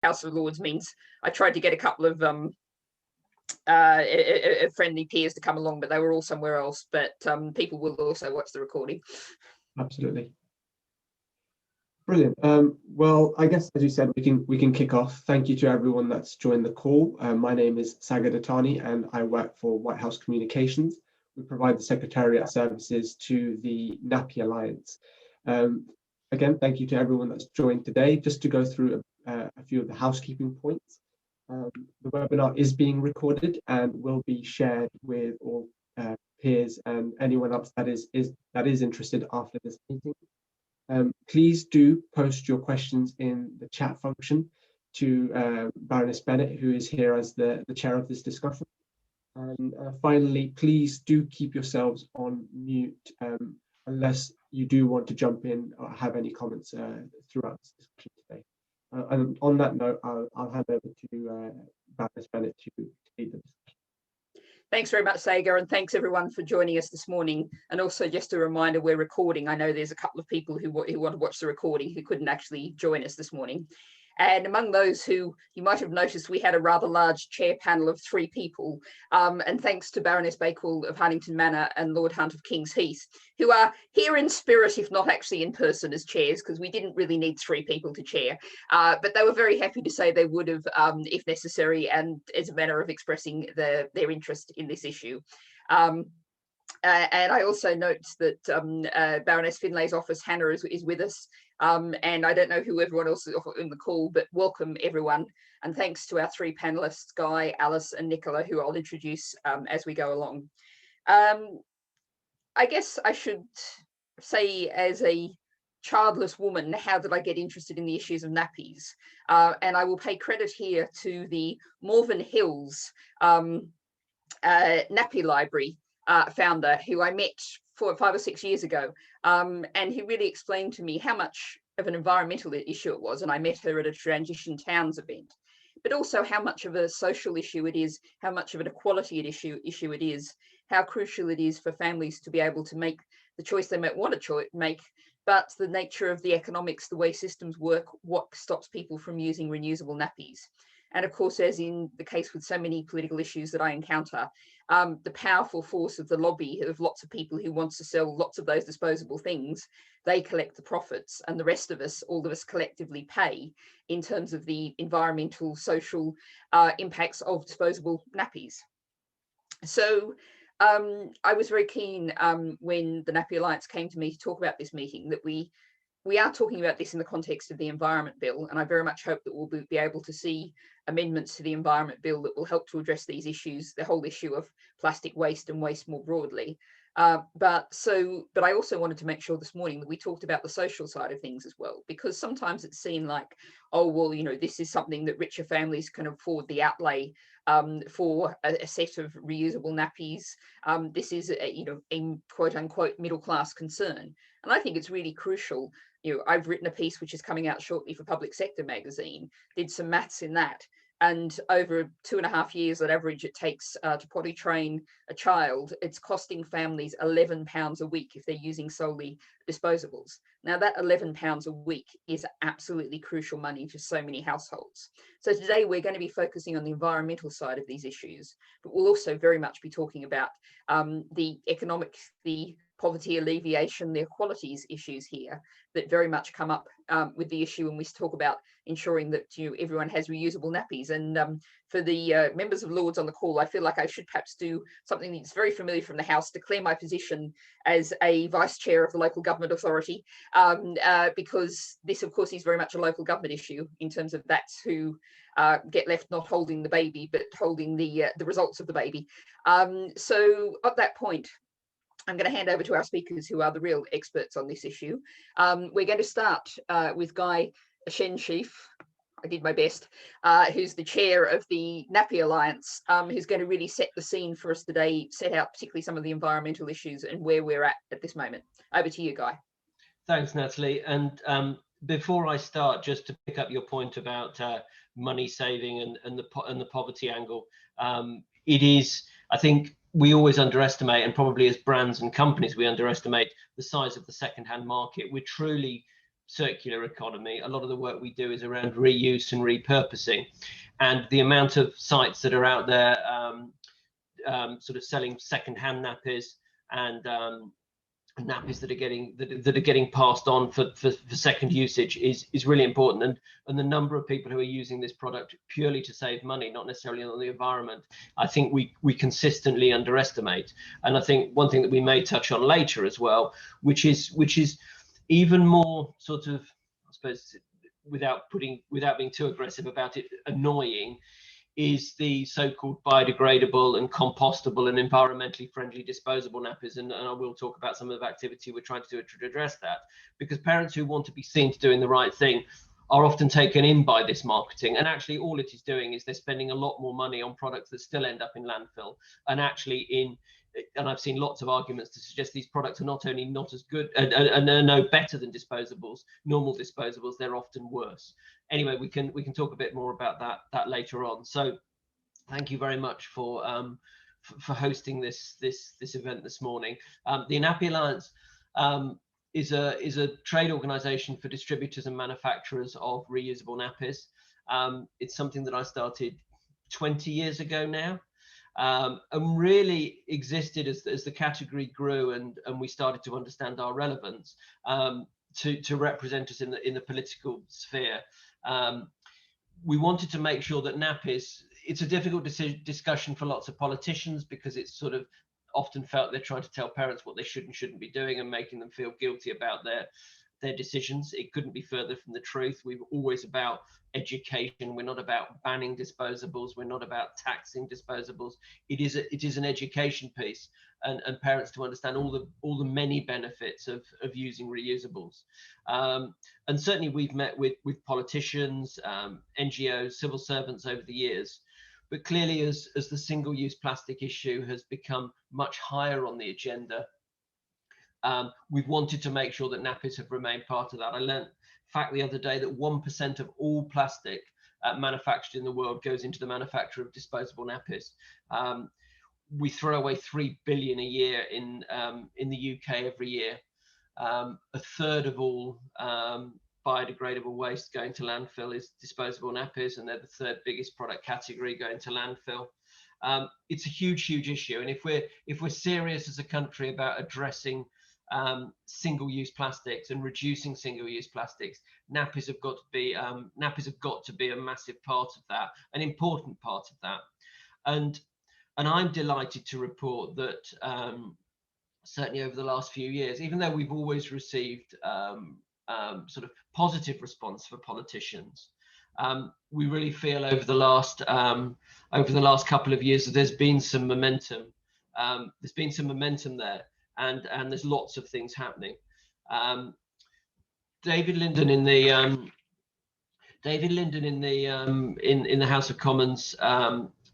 House of Lords means I tried to get a couple of friendly peers to come along, but they were all somewhere else. But people will also watch the recording. Absolutely. Brilliant. Well, I guess, as you said, we can kick off. Thank you to everyone that's joined the call. My name is Sagar Dattani, and I work for White House Communications. We provide the Secretariat services to the Nappy Alliance. Again, thank you to everyone that's joined today. Just to go through a few of the housekeeping points. The webinar is being recorded and will be shared with all peers and anyone else that is interested after this meeting. Please do post your questions in the chat function to Baroness Bennett, who is here as the chair of this discussion. And finally, please do keep yourselves on mute unless you do want to jump in or have any comments throughout this discussion today. And on that note, I'll hand over to Baroness Bennett to lead the discussion. Thanks very much, Sagar, and thanks everyone for joining us this morning. And also just a reminder, we're recording. I know there's a couple of people who want to watch the recording who couldn't actually join us this morning. And among those who you might have noticed, we had a rather large chair panel of 3 people. And thanks to Baroness Bakewell of Hardington Manor and Lord Hunt of King's Heath, who are here in spirit, if not actually in person as chairs, because we didn't really need 3 people to chair. But they were very happy to say they would have, if necessary, and as a manner of expressing their interest in this issue. And I also note that Baroness Finlay's office, Hannah, is with us. And I don't know who everyone else is in the call, but welcome everyone. And thanks to our 3 panelists, Guy, Alice and Nicola, who I'll introduce as we go along. I guess I should say, as a childless woman, how did I get interested in the issues of nappies? And I will pay credit here to the Morven Hills Nappy Library founder, who I met 5 or 6 years ago, and he really explained to me how much of an environmental issue it was. And I met her at a Transition Towns event, but also how much of a social issue it is, how much of an equality issue it is, how crucial it is for families to be able to make the choice they might want to make, but the nature of the economics, the way systems work, what stops people from using reusable nappies. And of course, as in the case with so many political issues that I encounter, the powerful force of the lobby of lots of people who wants to sell lots of those disposable things, they collect the profits, and the rest of us, all of us collectively pay in terms of the environmental, social impacts of disposable nappies. So I was very keen when the Nappy Alliance came to me to talk about this meeting, that we are talking about this in the context of the Environment Bill, and I very much hope that we'll be able to see amendments to the Environment Bill that will help to address these issues, the whole issue of plastic waste and waste more broadly. But I also wanted to make sure this morning that we talked about the social side of things as well, because sometimes it's seen like, oh, well, you know, this is something that richer families can afford the outlay for a set of reusable nappies. This is a quote unquote middle class concern. And I think it's really crucial. You know, I've written a piece which is coming out shortly for Public Sector magazine, did some maths in that. And over 2.5 years on average it takes to potty train a child, it's costing families £11 a week if they're using solely disposables. Now that £11 a week is absolutely crucial money to so many households. So today we're going to be focusing on the environmental side of these issues, but we'll also very much be talking about the economic, the poverty alleviation, the equalities issues here that very much come up with the issue when we talk about ensuring that everyone has reusable nappies. And for the members of Lords on the call, I feel like I should perhaps do something that's very familiar from the House, declare my position as a Vice Chair of the Local Government Authority, because this, of course, is very much a local government issue in terms of that's who get left not holding the baby, but holding the results of the baby. So at that point, I'm going to hand over to our speakers who are the real experts on this issue. We're going to start with Guy Schanschieff. I did my best, who's the chair of the Nappy Alliance, who's going to really set the scene for us today, set out particularly some of the environmental issues and where we're at this moment. Over to you, Guy. Thanks, Natalie. And before I start, just to pick up your point about money saving and the poverty angle, it is, I think, we always underestimate, and probably as brands and companies, we underestimate the size of the second-hand market. We're truly circular economy. A lot of the work we do is around reuse and repurposing, and the amount of sites that are out there sort of selling second-hand nappies and nappies that are getting passed on for second usage is really important, and the number of people who are using this product purely to save money, not necessarily on the environment, I think we consistently underestimate. And I think one thing that we may touch on later as well, which is even more sort of, I suppose, without being too aggressive about it, annoying, is the so-called biodegradable and compostable and environmentally friendly disposable nappies. And I will talk about some of the activity we're trying to do to address that, because parents who want to be seen to doing the right thing are often taken in by this marketing. And actually all it is doing is they're spending a lot more money on products that still end up in landfill, and actually and I've seen lots of arguments to suggest these products are not only not as good and are no better than disposables, normal disposables, they're often worse. Anyway, we can talk a bit more about that later on. So thank you very much for hosting this event this morning. The Nappy Alliance is a trade organization for distributors and manufacturers of reusable nappies. It's something that I started 20 years ago now. And really existed as the category grew and we started to understand our relevance to represent us in the political sphere. We wanted to make sure that nappies, it's a difficult discussion for lots of politicians, because it's sort of often felt they're trying to tell parents what they should and shouldn't be doing and making them feel guilty about their decisions. It couldn't be further from the truth. We're always about education. We're not about banning disposables. We're not about taxing disposables. It is an education piece, and parents to understand all the many benefits of using reusables. And certainly we've met with politicians, NGOs, civil servants over the years. But clearly, as the single-use plastic issue has become much higher on the agenda, we've wanted to make sure that nappies have remained part of that. I learned fact the other day that 1% of all plastic manufactured in the world goes into the manufacture of disposable nappies. We throw away 3 billion a year in the UK every year. A third of all biodegradable waste going to landfill is disposable nappies, and they're the third biggest product category going to landfill. It's a huge issue, and if we're serious as a country about addressing single-use plastics and reducing single-use plastics, nappies have got to be a massive part of that, an important part of that. And I'm delighted to report that certainly over the last few years, even though we've always received sort of positive response for politicians, we really feel over the last couple of years that there's been some momentum. There's been some momentum there. And there's lots of things happening. David Linden in the House of Commons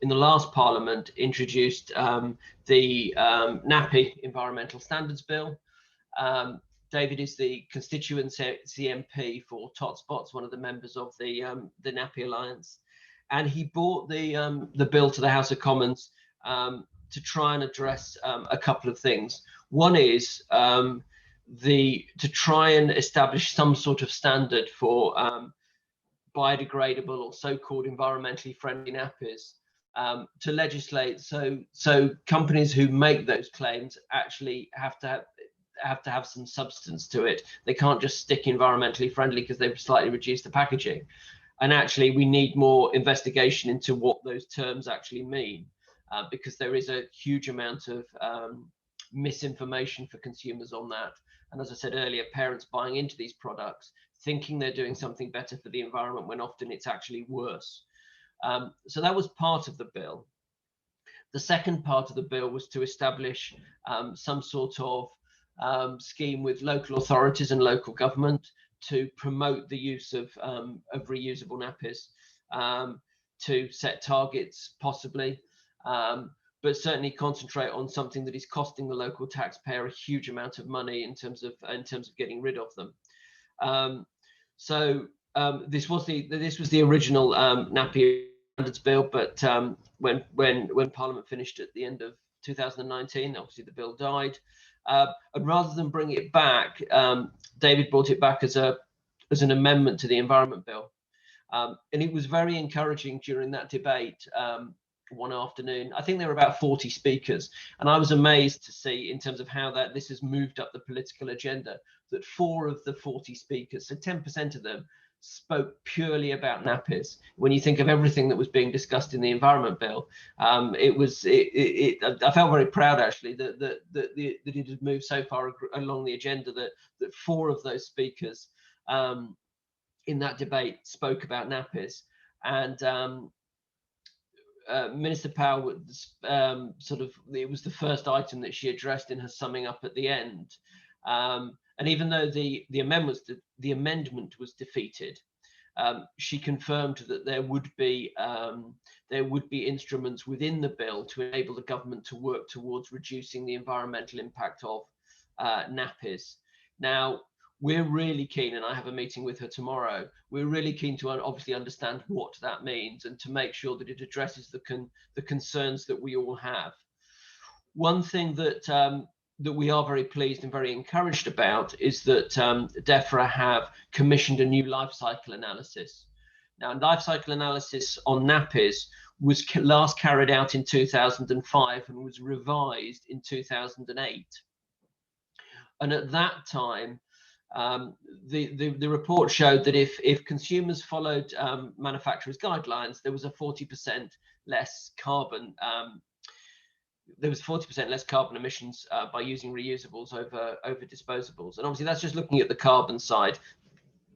in the last Parliament introduced the Nappy Environmental Standards Bill. David is the constituency MP for Totspots, one of the members of the Nappy Alliance, and he brought the bill to the House of Commons to try and address a couple of things. One is to try and establish some sort of standard for biodegradable or so-called environmentally friendly nappies, to legislate so companies who make those claims actually have to have some substance to it. They can't just stick environmentally friendly because they've slightly reduced the packaging. And actually we need more investigation into what those terms actually mean, because there is a huge amount of misinformation for consumers on that. And as I said earlier, parents buying into these products thinking they're doing something better for the environment when often it's actually worse. So that was part of the bill. The second part of the bill was to establish some sort of scheme with local authorities and local government to promote the use of reusable nappies, to set targets possibly, but certainly concentrate on something that is costing the local taxpayer a huge amount of money in terms of getting rid of them. This was the original Nappy Standards Bill, but when Parliament finished at the end of 2019, obviously the bill died. And rather than bring it back, David brought it back as a as an amendment to the Environment Bill. And it was very encouraging during that debate one afternoon. I think there were about 40 speakers, and I was amazed to see, in terms of how this has moved up the political agenda, that 4 of the 40 speakers, so 10% of them, spoke purely about nappies. When you think of everything that was being discussed in the Environment Bill, I felt very proud actually that it had moved so far along the agenda that 4 of those speakers in that debate spoke about nappies. And Minister Powell it was the first item that she addressed in her summing up at the end. And even though the amendment was defeated, she confirmed that there would be instruments within the bill to enable the government to work towards reducing the environmental impact of nappies. Now, we're really keen, and I have a meeting with her tomorrow, we're really keen to obviously understand what that means and to make sure that it addresses the concerns that we all have. One thing that we are very pleased and very encouraged about is that DEFRA have commissioned a new life cycle analysis. Now, life cycle analysis on nappies was last carried out in 2005 and was revised in 2008. And at that time, the report showed that if consumers followed manufacturers' guidelines, there was a 40% less carbon. There was 40% less carbon emissions by using reusables over disposables. And obviously, that's just looking at the carbon side.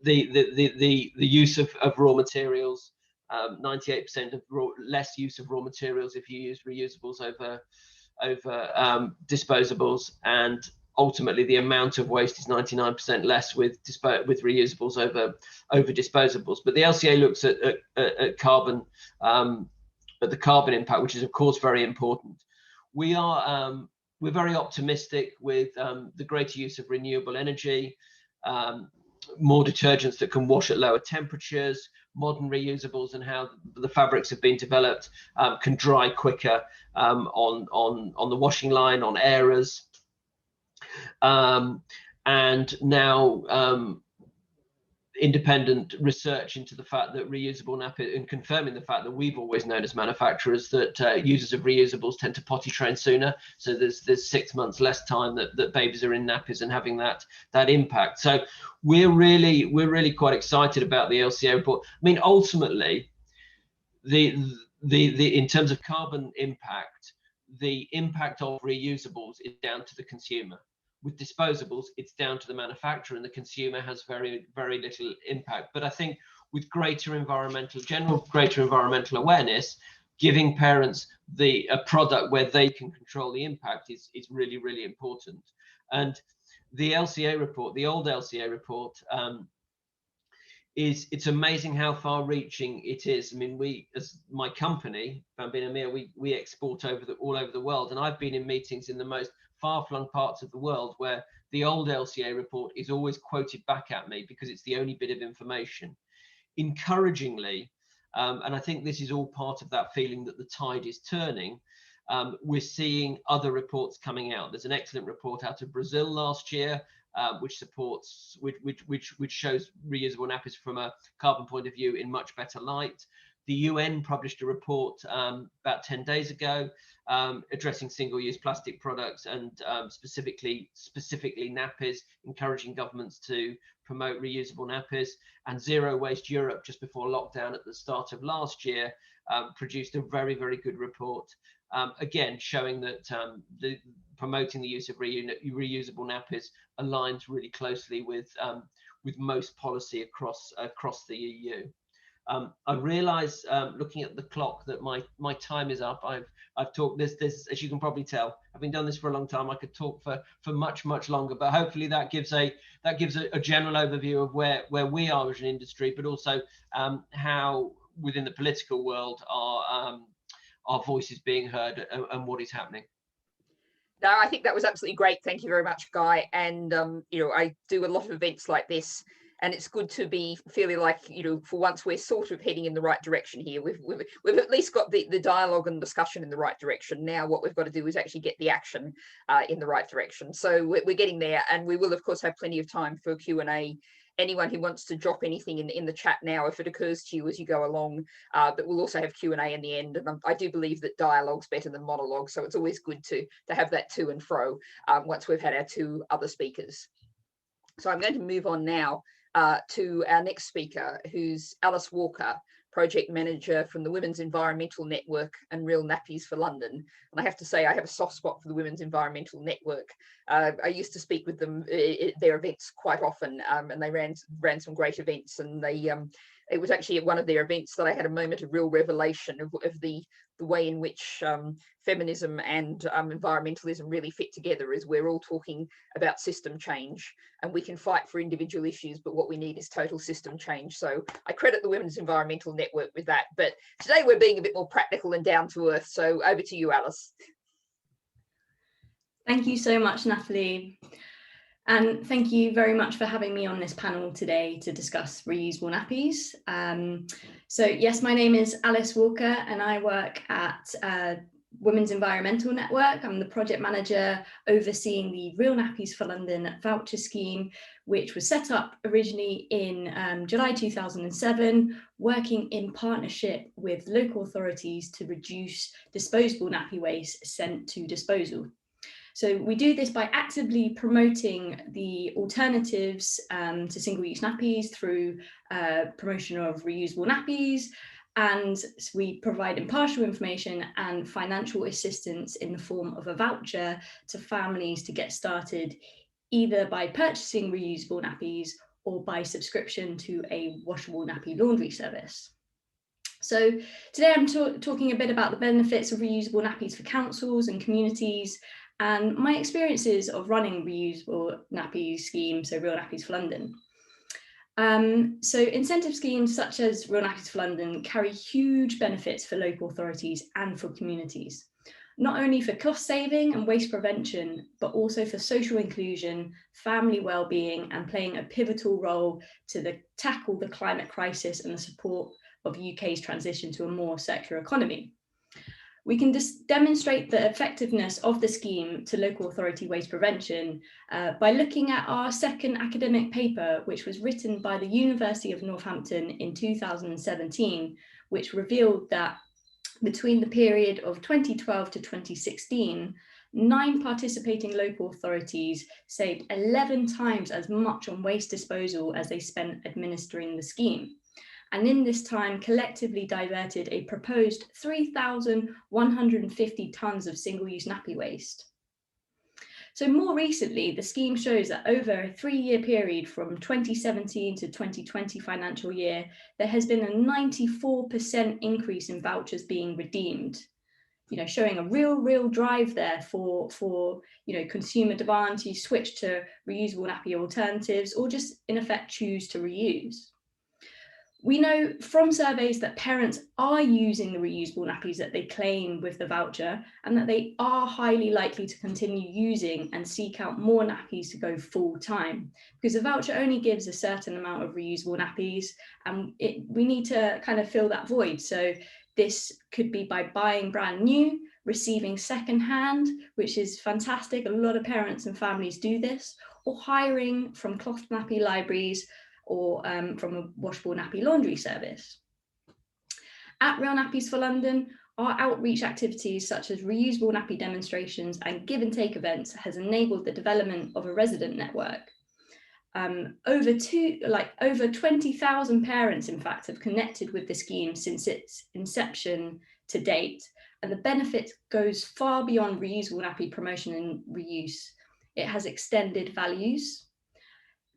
The use of raw materials, 98% of less use of raw materials if you use reusables over disposables, and ultimately the amount of waste is 99% less with reusables over disposables. But the LCA looks at carbon, at the carbon impact, which is of course very important. We're very optimistic with the greater use of renewable energy, more detergents that can wash at lower temperatures, modern reusables, and how the fabrics have been developed can dry quicker on the washing line, on airers. And now independent research into the fact that reusable nappy, and confirming the fact that we've always known as manufacturers that users of reusables tend to potty train sooner. So there's 6 months less time that babies are in nappies and having that impact. So we're really quite excited about the LCA report. I mean, ultimately, in terms of carbon impact, the impact of reusables is down to the consumer. With disposables, it's down to the manufacturer, and the consumer has very, very little impact. But I think with greater environmental awareness, giving parents a product where they can control the impact is really, really important. And the LCA report, the old LCA report, it's amazing how far-reaching it is. I mean, we, as my company, Bambino, we export all over the world, and I've been in meetings in the most far-flung parts of the world where the old LCA report is always quoted back at me because it's the only bit of information. Encouragingly, and I think this is all part of that feeling that the tide is turning, we're seeing other reports coming out. There's an excellent report out of Brazil last year, which shows reusable nappies from a carbon point of view in much better light. The UN published a report about 10 days ago addressing single-use plastic products and specifically nappies, encouraging governments to promote reusable nappies. And Zero Waste Europe, just before lockdown at the start of last year, produced a very, very good report, again showing that promoting the use of reusable nappies aligns really closely with most policy across the EU. I realise, looking at the clock, that my time is up. I've talked this, as you can probably tell, having done this for a long time, I could talk for much longer. But hopefully that gives a general overview of where we are as an industry, but also how within the political world our voice is being heard and what is happening. No, I think that was absolutely great. Thank you very much, Guy. And I do a lot of events like this, and it's good to be feeling like, for once we're sort of heading in the right direction here. We've at least got the dialogue and discussion in the right direction. Now what we've got to do is actually get the action in the right direction. So we're getting there, and we will of course have plenty of time for Q&A anyone who wants to drop anything in the chat now, if it occurs to you as you go along. But we'll also have Q&A in the end, and I do believe that dialogue's better than monologue, so it's always good to have that to and fro once we've had our two other speakers. So I'm going to move on now to our next speaker, who's Alice Walker, Project Manager from the Women's Environmental Network and Real Nappies for London. And I have to say, I have a soft spot for the Women's Environmental Network. I used to speak with them at their events quite often, and they ran some great events. And they it was actually at one of their events that I had a moment of real revelation of the way in which feminism and environmentalism really fit together, is we're all talking about system change, and we can fight for individual issues, but what we need is total system change. So I credit the Women's Environmental Network with that. But today we're being a bit more practical and down to earth. So over to you, Alice. Thank you so much, Natalie. And thank you very much for having me on this panel today to discuss reusable nappies. So yes, my name is Alice Walker and I work at Women's Environmental Network. I'm the project manager overseeing the Real Nappies for London voucher scheme, which was set up originally in July 2007, working in partnership with local authorities to reduce disposable nappy waste sent to disposal. So we do this by actively promoting the alternatives to single-use nappies through promotion of reusable nappies, and we provide impartial information and financial assistance in the form of a voucher to families to get started, either by purchasing reusable nappies or by subscription to a washable nappy laundry service. So today I'm talking a bit about the benefits of reusable nappies for councils and communities, and my experiences of running reusable nappy schemes, so Real Nappies for London. So incentive schemes such as Real Nappies for London carry huge benefits for local authorities and for communities, not only for cost saving and waste prevention, but also for social inclusion, family well-being, and playing a pivotal role to tackle the climate crisis and the support of UK's transition to a more circular economy. We can demonstrate the effectiveness of the scheme to local authority waste prevention by looking at our second academic paper, which was written by the University of Northampton in 2017, which revealed that between the period of 2012 to 2016, 9 participating local authorities saved 11 times as much on waste disposal as they spent administering the scheme. And in this time collectively diverted a proposed 3,150 tonnes of single-use nappy waste. So more recently, the scheme shows that over a 3-year period from 2017 to 2020 financial year, there has been a 94% increase in vouchers being redeemed, showing a real drive there for consumer demand to switch to reusable nappy alternatives, or just in effect choose to reuse. We know from surveys that parents are using the reusable nappies that they claim with the voucher, and that they are highly likely to continue using and seek out more nappies to go full time, because the voucher only gives a certain amount of reusable nappies, and we need to kind of fill that void. So this could be by buying brand new, receiving secondhand, which is fantastic. A lot of parents and families do this, or hiring from cloth nappy libraries, or from a washable nappy laundry service. At Real Nappies for London, our outreach activities such as reusable nappy demonstrations and give and take events has enabled the development of a resident network. Over 20,000 parents, in fact, have connected with the scheme since its inception to date, and the benefit goes far beyond reusable nappy promotion and reuse. It has extended values.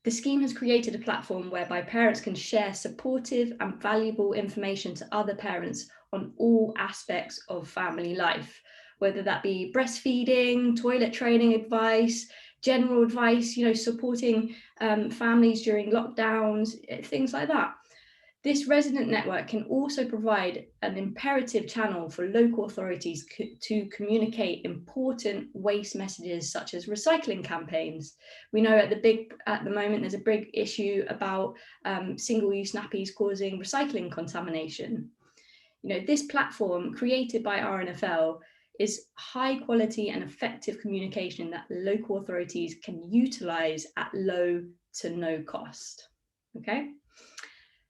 The scheme has created a platform whereby parents can share supportive and valuable information to other parents on all aspects of family life, whether that be breastfeeding, toilet training advice, general advice, supporting families during lockdowns, things like that. This resident network can also provide an imperative channel for local authorities to communicate important waste messages such as recycling campaigns. We know at the moment there's a big issue about single-use nappies causing recycling contamination. This platform created by RNFL is high quality and effective communication that local authorities can utilise at low to no cost. Okay,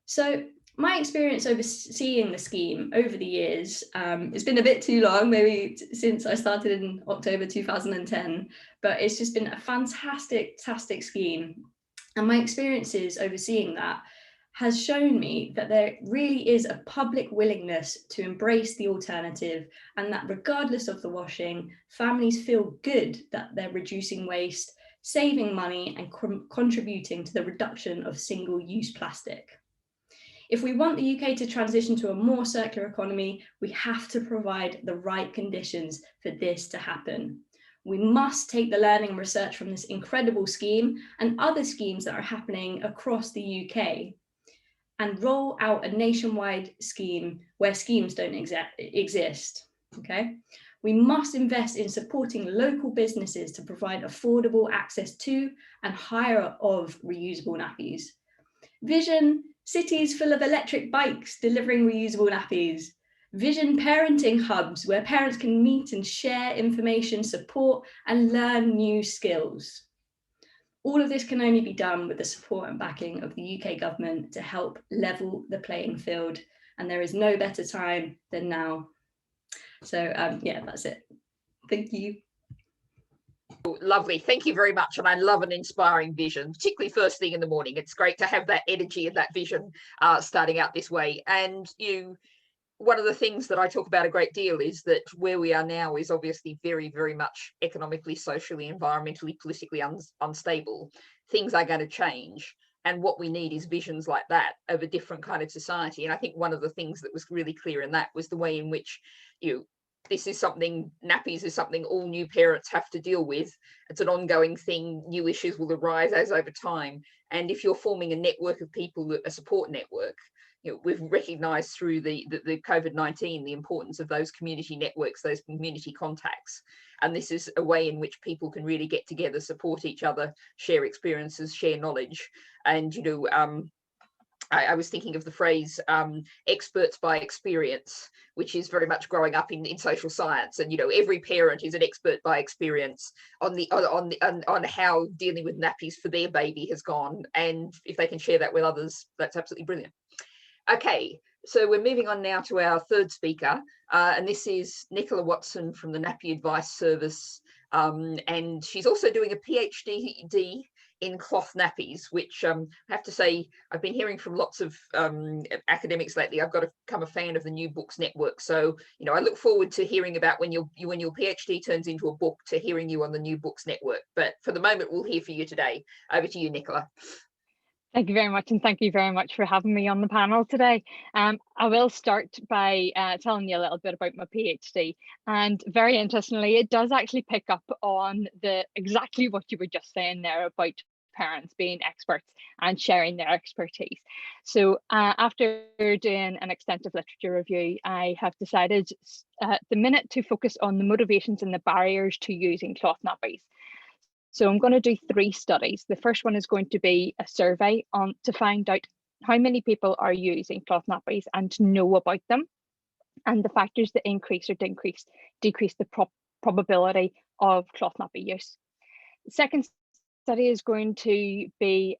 so my experience overseeing the scheme over the years, it's been a bit too long, maybe since I started in October 2010, but it's just been a fantastic scheme. And my experiences overseeing that has shown me that there really is a public willingness to embrace the alternative, and that regardless of the washing, families feel good that they're reducing waste, saving money and contributing to the reduction of single-use plastic. If we want the UK to transition to a more circular economy, we have to provide the right conditions for this to happen. We must take the learning and research from this incredible scheme and other schemes that are happening across the UK and roll out a nationwide scheme where schemes don't exist, okay? We must invest in supporting local businesses to provide affordable access to and hire of reusable nappies. Vision cities full of electric bikes delivering reusable nappies. Vision parenting hubs where parents can meet and share information, support, and learn new skills. All of this can only be done with the support and backing of the UK government to help level the playing field. And there is no better time than now. So yeah, that's it. Thank you. Lovely, thank you very much. And I love an inspiring vision, particularly first thing in the morning. It's great to have that energy and that vision starting out this way. And one of the things that I talk about a great deal is that where we are now is obviously very, very much economically, socially, environmentally, politically unstable. Things are going to change. And what we need is visions like that of a different kind of society. And I think one of the things that was really clear in that was the way in which this is something, nappies is something all new parents have to deal with. It's an ongoing thing. New issues will arise as over time. And if you're forming a network of people, a support network, we've recognised through the COVID-19 the importance of those community networks, those community contacts. And this is a way in which people can really get together, support each other, share experiences, share knowledge. And, I was thinking of the phrase experts by experience, which is very much growing up in social science. And every parent is an expert by experience on how dealing with nappies for their baby has gone. And if they can share that with others, that's absolutely brilliant. Okay, so we're moving on now to our third speaker, and this is Nicola Watson from the Nappy Advice Service, and she's also doing a PhD in cloth nappies, which I have to say, I've been hearing from lots of academics lately. I've got to become a fan of the New Books Network. So, I look forward to hearing about when your PhD turns into a book, to hearing you on the New Books Network. But for the moment, we'll hear for you today. Over to you, Nicola. Thank you very much, and thank you very much for having me on the panel today. I will start by telling you a little bit about my PhD, and very interestingly, it does actually pick up on exactly what you were just saying there about parents being experts and sharing their expertise. So after doing an extensive literature review, I have decided at the minute to focus on the motivations and the barriers to using cloth nappies. So I'm going to do 3 studies. The first one is going to be a survey to find out how many people are using cloth nappies and to know about them, and the factors that increase or decrease the probability of cloth nappy use. The second study is going to be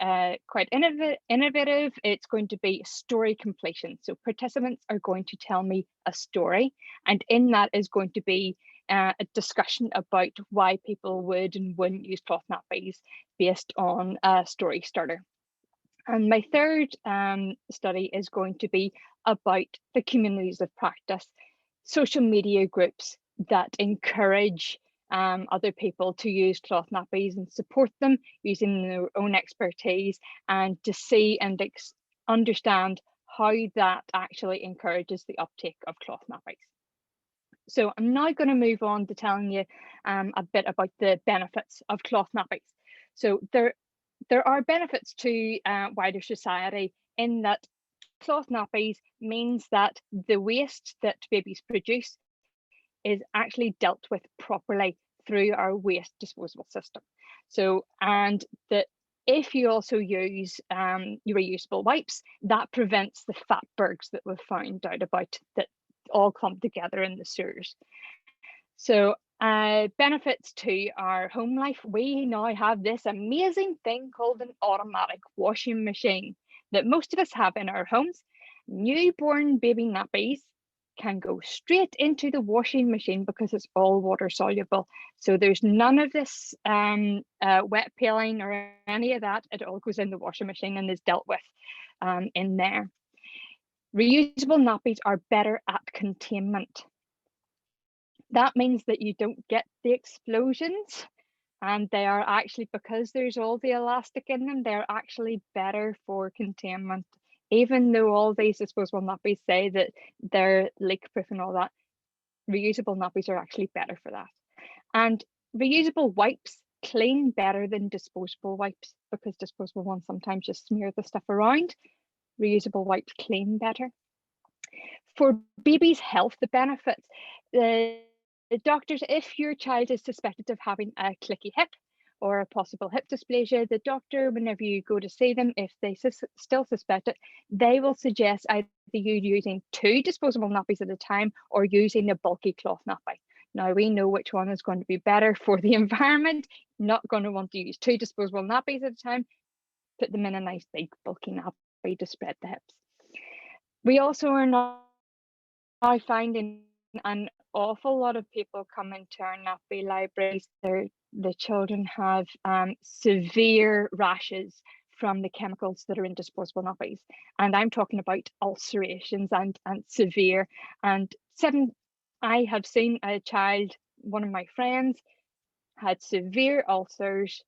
quite innovative. It's going to be story completion. So participants are going to tell me a story, and in that is going to be a discussion about why people would and wouldn't use cloth nappies based on a story starter. And my third study is going to be about the communities of practice, social media groups that encourage other people to use cloth nappies and support them using their own expertise, and to see and understand how that actually encourages the uptake of cloth nappies. So I'm now going to move on to telling you a bit about the benefits of cloth nappies. So there are benefits to wider society in that cloth nappies means that the waste that babies produce is actually dealt with properly through our waste disposal system. So, and that if you also use reusable wipes, that prevents the fatbergs that we've found out about that all clump together in the sewers. So benefits to our home life, we now have this amazing thing called an automatic washing machine. that most of us have in our homes, newborn baby nappies can go straight into the washing machine because it's all water soluble. So there's none of this wet peeling or any of that. It all goes in the washing machine and is dealt with in there. Reusable nappies are better at containment. That means that you don't get the explosions, and they are actually, because there's all the elastic in them, they're actually better for containment. Even though all these disposable nappies say that they're leak proof and all that, reusable nappies are actually better for that. And reusable wipes clean better than disposable wipes, because disposable ones sometimes just smear the stuff around. Reusable wipes clean better. For babies' health, the benefits, the doctors, if your child is suspected of having a clicky hip or a possible hip dysplasia, the doctor, whenever you go to see them, if they still suspect it, they will suggest either you using 2 disposable nappies at a time or using a bulky cloth nappy. Now, we know which one is going to be better for the environment. Not going to want to use 2 disposable nappies at a time. Put them in a nice big bulky nappy to spread the hips. We also are now finding an awful lot of people come into our nappy libraries. The children have severe rashes from the chemicals that are in disposable nappies, and I'm talking about ulcerations and severe. And I have seen a child, one of my friends, had severe ulcers,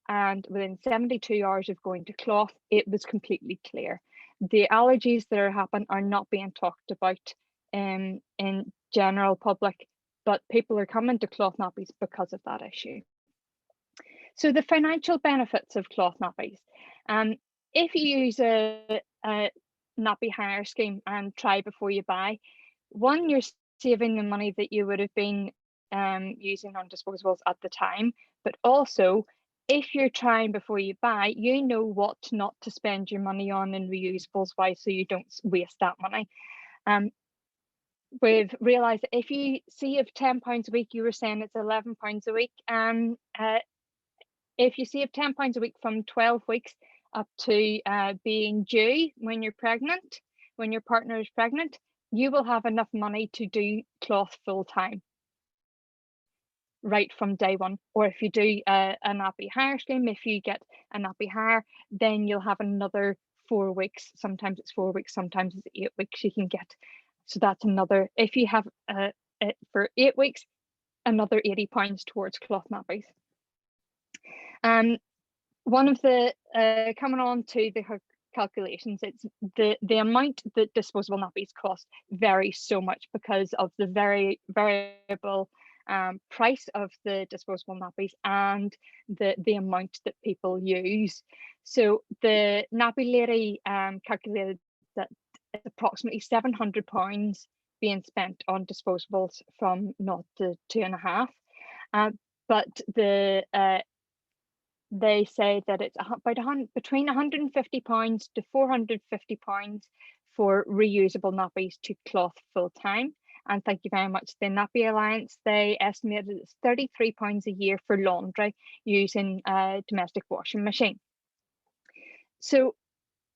and within 72 hours of going to cloth, it was completely clear. The allergies that are happening are not being talked about in general public, but people are coming to cloth nappies because of that issue. So the financial benefits of cloth nappies. If you use a nappy hire scheme and try before you buy, one, you're saving the money that you would have been using on disposables at the time, but also if you're trying before you buy, you know what not to spend your money on in reusables, why, so you don't waste that money. We've realised that if you save £10 a week, you were saying it's £11 a week. If you save £10 a week from 12 weeks up to being due when you're pregnant, when your partner is pregnant, you will have enough money to do cloth full time right from day one. Or if you do a nappy hire scheme, if you get a nappy hire, then you'll have another 4 weeks. Sometimes it's 4 weeks, sometimes it's 8 weeks you can get. So that's another, if you have it for 8 weeks, another £80 towards cloth nappies. One of the coming on to the calculations, it's the amount that disposable nappies cost varies so much because of the very variable price of the disposable nappies and the amount that people use. So the Nappy Lady calculated that it's approximately £700 being spent on disposables from 0 to 2.5, but they say that it's about between £150 to £450 for reusable nappies to cloth full time. And thank you very much, the Nappy Alliance, they estimated it's £33 a year for laundry using a domestic washing machine. So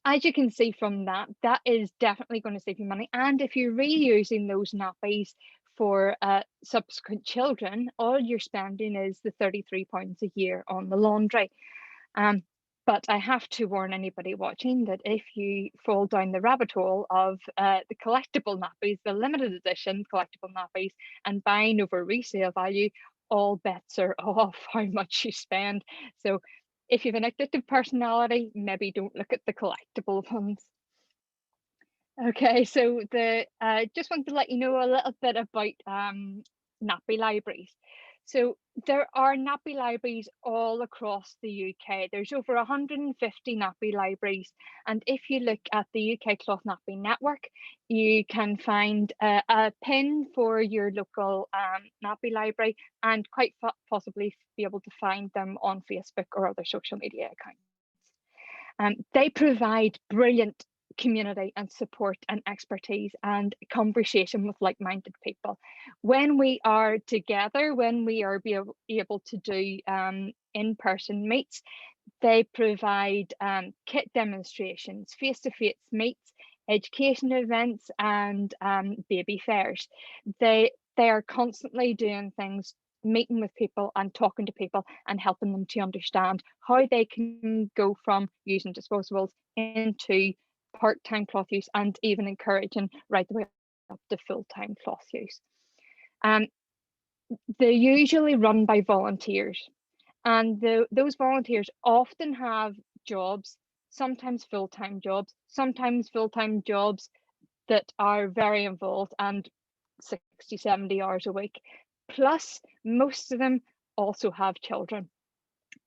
as you can see from that, that is definitely going to save you money. And if you're reusing those nappies for subsequent children, all you're spending is the £33 a year on the laundry. But I have to warn anybody watching that if you fall down the rabbit hole of the collectible nappies, the limited edition collectible nappies, and buying over resale value, all bets are off how much you spend. So if you have an addictive personality, maybe don't look at the collectible ones. Okay, so just want to let you know a little bit about Nappy Libraries. So there are Nappy Libraries all across the UK. There's over 150 Nappy Libraries. And if you look at the UK Cloth Nappy Network, you can find a pin for your local Nappy Library and quite possibly be able to find them on Facebook or other social media accounts. They provide brilliant community and support and expertise and conversation with like-minded people. When we are together, when we are able to do in-person meets, They provide kit demonstrations, face-to-face meets, education events, and baby fairs. They are constantly doing things, meeting with people and talking to people and helping them to understand how they can go from using disposables into part-time cloth use, and even encouraging right the way up to full-time cloth use. They're usually run by volunteers, and those volunteers often have jobs, sometimes full-time jobs, that are very involved and 60, 70 hours a week. Plus, most of them also have children,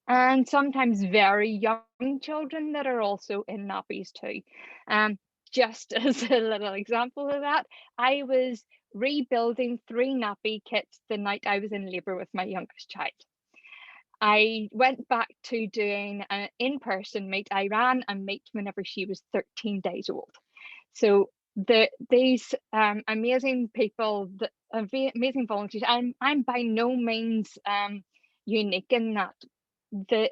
and sometimes very young children that are also in nappies too. Just as a little example of that, I was rebuilding 3 nappy kits the night I was in labour with my youngest child. I went back to doing an in-person meet. I ran a meet whenever she was 13 days old. So these amazing people, amazing volunteers, I'm by no means unique in that. The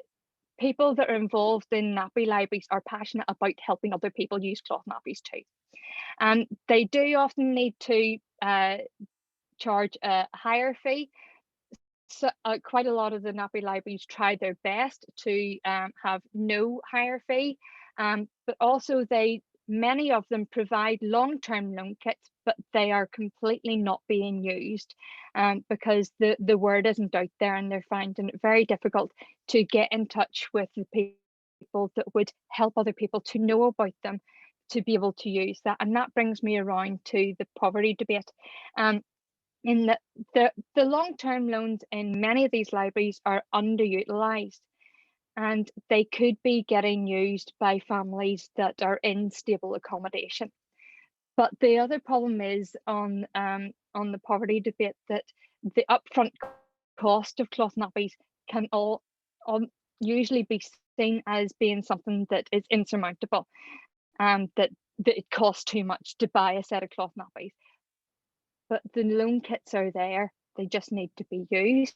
people that are involved in Nappy Libraries are passionate about helping other people use cloth nappies too. And they do often need to charge a higher fee. So quite a lot of the Nappy Libraries try their best to have no higher fee, but also many of them provide long-term loan kits, but they are completely not being used because the word isn't out there, and they're finding it very difficult to get in touch with the people that would help other people to know about them, to be able to use that. And that brings me around to the poverty debate. In the long-term loans in many of these libraries are underutilized, and they could be getting used by families that are in stable accommodation. But the other problem is on the poverty debate that the upfront cost of cloth nappies can usually be seen as being something that is insurmountable, and that it costs too much to buy a set of cloth nappies. But the loan kits are there, they just need to be used.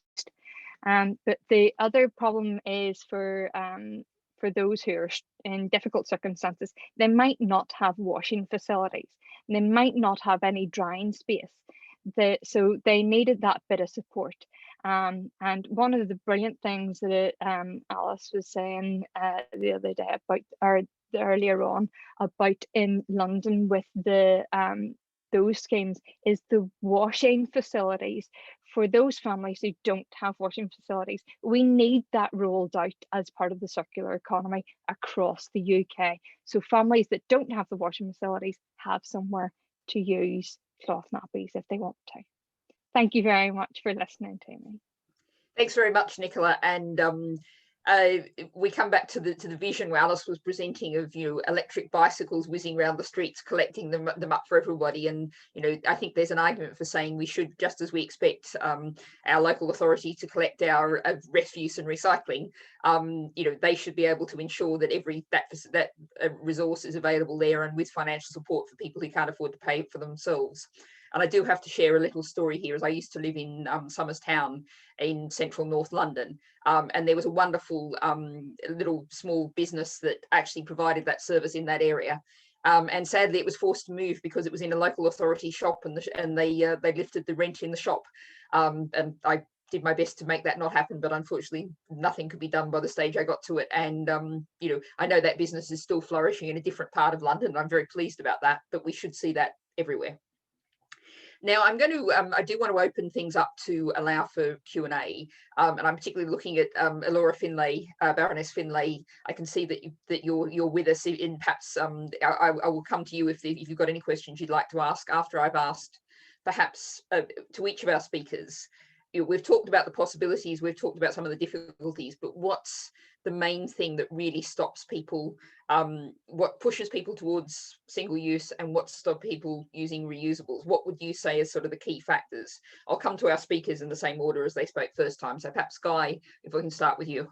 But the other problem is for those who are in difficult circumstances, they might not have washing facilities, and they might not have any drying space. So they needed that bit of support. And one of the brilliant things that Alice was saying the other day about, or earlier on, about in London with those schemes, is the washing facilities for those families who don't have washing facilities. We need that rolled out as part of the circular economy across the UK, so families that don't have the washing facilities have somewhere to use cloth nappies if they want to. Thank you very much for listening to me. Thanks very much, Nicola. And we come back to the vision where Alice was presenting of, electric bicycles whizzing around the streets, collecting them up for everybody. And, I think there's an argument for saying we should, just as we expect our local authority to collect our refuse and recycling, they should be able to ensure that that resource is available there, and with financial support for people who can't afford to pay for themselves. And I do have to share a little story here, as I used to live in Somers Town in central North London. And there was a wonderful little small business that actually provided that service in that area. And sadly, it was forced to move because it was in a local authority shop, and they lifted the rent in the shop. And I did my best to make that not happen, but unfortunately nothing could be done by the stage I got to it. And I know that business is still flourishing in a different part of London, and I'm very pleased about that, but we should see that everywhere. Now, I do want to open things up to allow for Q&A, and I'm particularly looking at Elora Finlay, Baroness Finlay. I can see that you're with us. In perhaps I will come to you if you've got any questions you'd like to ask after I've asked, perhaps to each of our speakers. We've talked about the possibilities, we've talked about some of the difficulties, but what's the main thing that really stops people, what pushes people towards single use, and what stops people using reusables? What would you say is sort of the key factors? I'll come to our speakers in the same order as they spoke first time. So perhaps Guy, if we can start with you.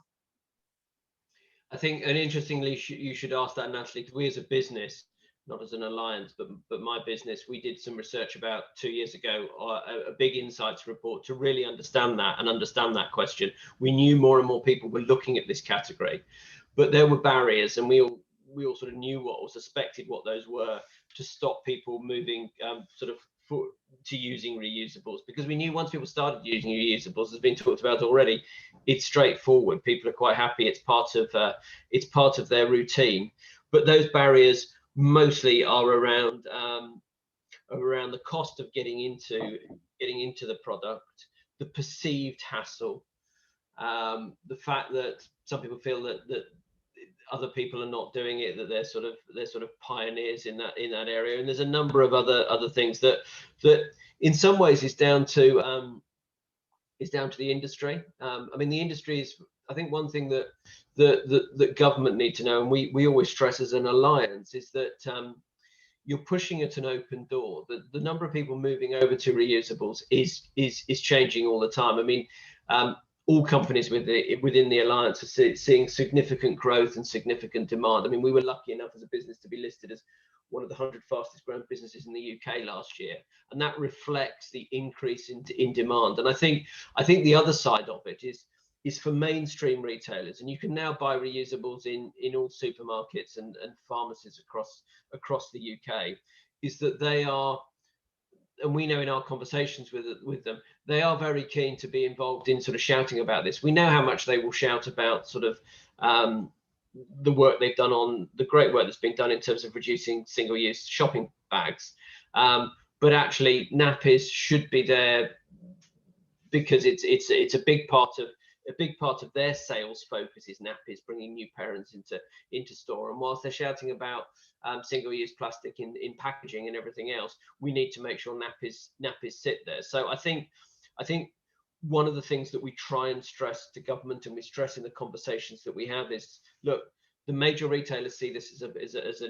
I think, and interestingly, you should ask that, Natalie, because we as a business, not as an alliance, but my business, we did some research about 2 years ago, a big insights report to really understand that question. We knew more and more people were looking at this category, but there were barriers, and we all sort of knew what, or suspected what those were, to stop people moving to using reusables, because we knew once people started using reusables, as been talked about already, it's straightforward. People are quite happy. It's part of their routine. But those barriers mostly are around the cost of getting into the product, the perceived hassle, the fact that some people feel that other people are not doing it, that they're sort of pioneers in that area, and there's a number of other things that in some ways is down to the industry. I mean, the industry is, I think, one thing that government need to know, and we always stress as an alliance, is that you're pushing at an open door. The number of people moving over to reusables is changing all the time. I mean, all companies within the alliance are seeing significant growth and significant demand. I mean, we were lucky enough as a business to be listed as one of the 100 fastest growing businesses in the UK last year, and that reflects the increase in demand. And I think the other side of it is for mainstream retailers, and you can now buy reusables in all supermarkets and pharmacies across the UK, is that they are, and we know in our conversations with them, they are very keen to be involved in sort of shouting about this. We know how much they will shout about sort of the work they've done, on the great work that's been done in terms of reducing single-use shopping bags. But actually, Nappies should be there because it's a big part of their sales focus is Nappies, bringing new parents into store. And whilst they're shouting about single-use plastic in packaging and everything else, we need to make sure Nappies sit there. So I think one of the things that we try and stress to government, and we stress in the conversations that we have, is, look, the major retailers see this as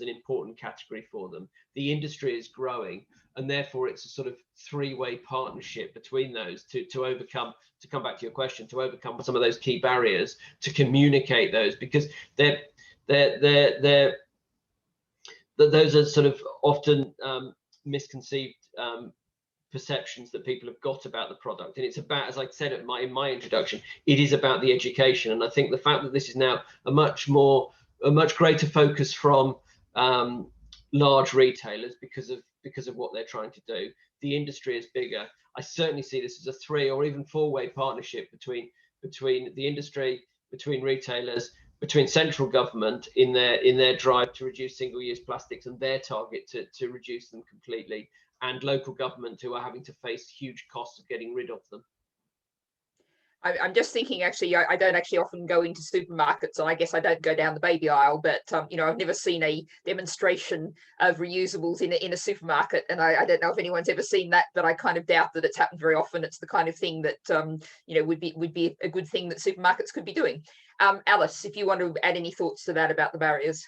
an important category for them. The industry is growing, and therefore it's a sort of three-way partnership between those to overcome, to come back to your question, to overcome some of those key barriers, to communicate those, because those are sort of often misconceived perceptions that people have got about the product. And it's about, as I said in my introduction, it is about the education. And I think the fact that this is now a much greater focus from large retailers because of what they're trying to do. The industry is bigger. I certainly see this as a 3 or even 4-way partnership between the industry, between retailers, between central government in their drive to reduce single-use plastics and their target to reduce them completely, and local government, who are having to face huge costs of getting rid of them. I'm just thinking, actually, I don't actually often go into supermarkets, and I guess I don't go down the baby aisle, but I've never seen a demonstration of reusables in a supermarket, and I don't know if anyone's ever seen that, but I kind of doubt that it's happened very often. It's the kind of thing that would be a good thing that supermarkets could be doing. Alice, if you want to add any thoughts to that about the barriers.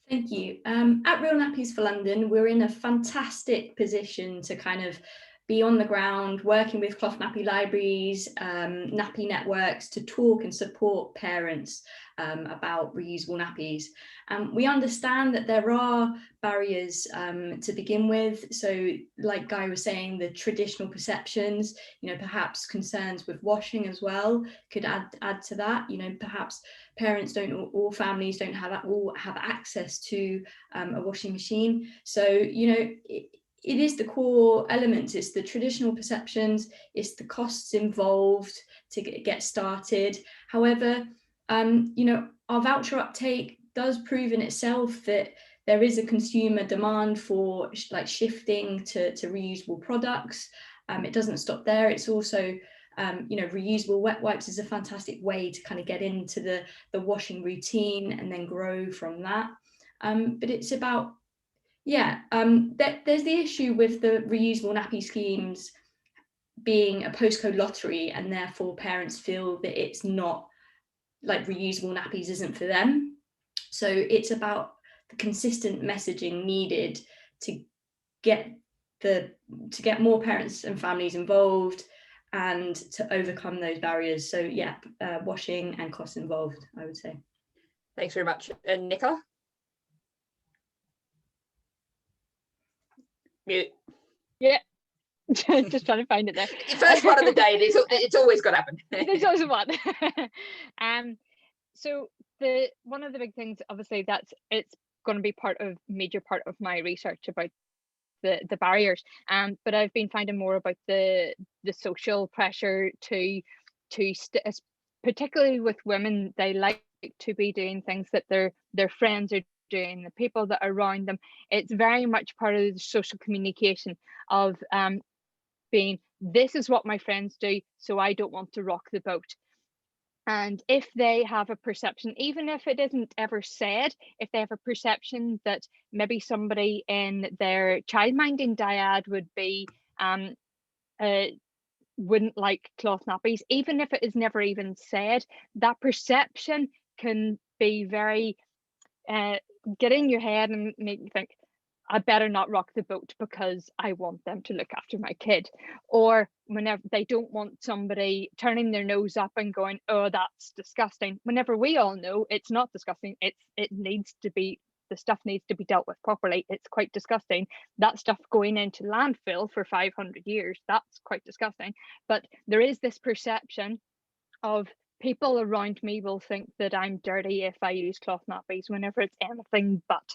Thank you. At Real Nappies for London, we're in a fantastic position to kind of be on the ground, working with cloth nappy libraries, nappy networks, to talk and support parents about reusable nappies. We understand that there are barriers to begin with. So like Guy was saying, the traditional perceptions, perhaps concerns with washing as well could add to that. Perhaps parents don't, or families don't have access to a washing machine. So, it is the core elements. It's the traditional perceptions, it's the costs involved to get started. However, our voucher uptake does prove in itself that there is a consumer demand for shifting to reusable products. It doesn't stop there. It's also, reusable wet wipes is a fantastic way to kind of get into the washing routine and then grow from that. But it's about, there's the issue with the reusable nappy schemes being a postcode lottery, and therefore parents feel that it's not, like, reusable nappies isn't for them. So it's about the consistent messaging needed to get more parents and families involved and to overcome those barriers. So washing and costs involved, I would say. Thanks very much. And Nicola? Mute. Yeah. Just trying to find it there. First one of the day. It's always got to happen. There's always one. So one of the big things, obviously, it's going to be major part of my research about the barriers, but I've been finding more about the social pressure to particularly with women. They like to be doing things that their friends are doing, the people that are around them. It's very much part of the social communication of being, this is what my friends do, so I don't want to rock the boat. And if they have a perception, even if it isn't ever said, if they have a perception that maybe somebody in their childminding dyad would be wouldn't like cloth nappies, even if it is never even said, that perception can be very get in your head and make you think, I better not rock the boat because I want them to look after my kid. Or whenever they don't want somebody turning their nose up and going, oh, that's disgusting. Whenever we all know it's not disgusting, it needs to be, the stuff needs to be dealt with properly. It's quite disgusting. That stuff going into landfill for 500 years, that's quite disgusting. But there is this perception of people around me will think that I'm dirty if I use cloth nappies, whenever it's anything but.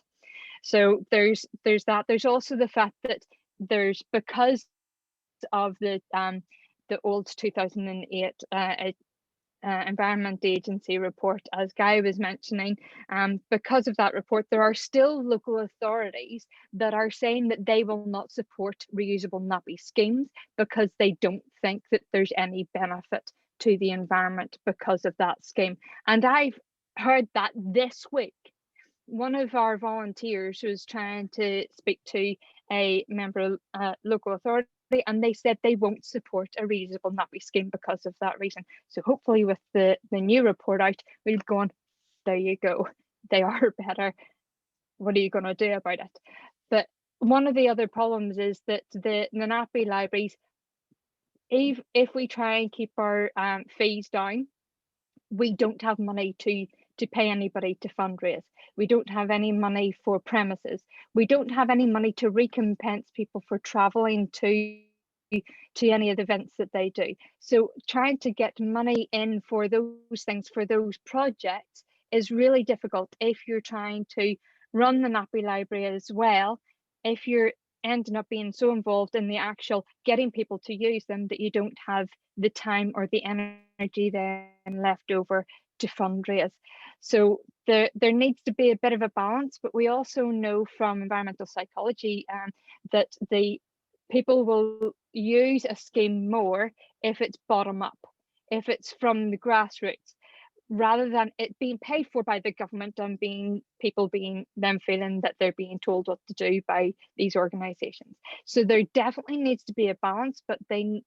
So there's that. There's also the fact that because of the old 2008 Environment Agency report, as Guy was mentioning, because of that report, there are still local authorities that are saying that they will not support reusable nappy schemes because they don't think that there's any benefit to the environment because of that scheme. And I've heard that this week. One of our volunteers was trying to speak to a member of local authority, and they said they won't support a reusable nappy scheme because of that reason. So hopefully with the new report out, we'll go on, there you go, they are better. What are you going to do about it? But one of the other problems is that the Nappy Libraries, if we try and keep our fees down, we don't have money to pay anybody to fundraise. We don't have any money for premises. We don't have any money to recompense people for traveling to any of the events that they do. So trying to get money in for those things, for those projects, is really difficult if you're trying to run the Nappy Library as well. If you're ending up being so involved in the actual getting people to use them that you don't have the time or the energy then left over to fundraise. So there needs to be a bit of a balance, but we also know from environmental psychology that the people will use a scheme more if it's bottom up, if it's from the grassroots, rather than it being paid for by the government and people feeling that they're being told what to do by these organisations. So there definitely needs to be a balance, but the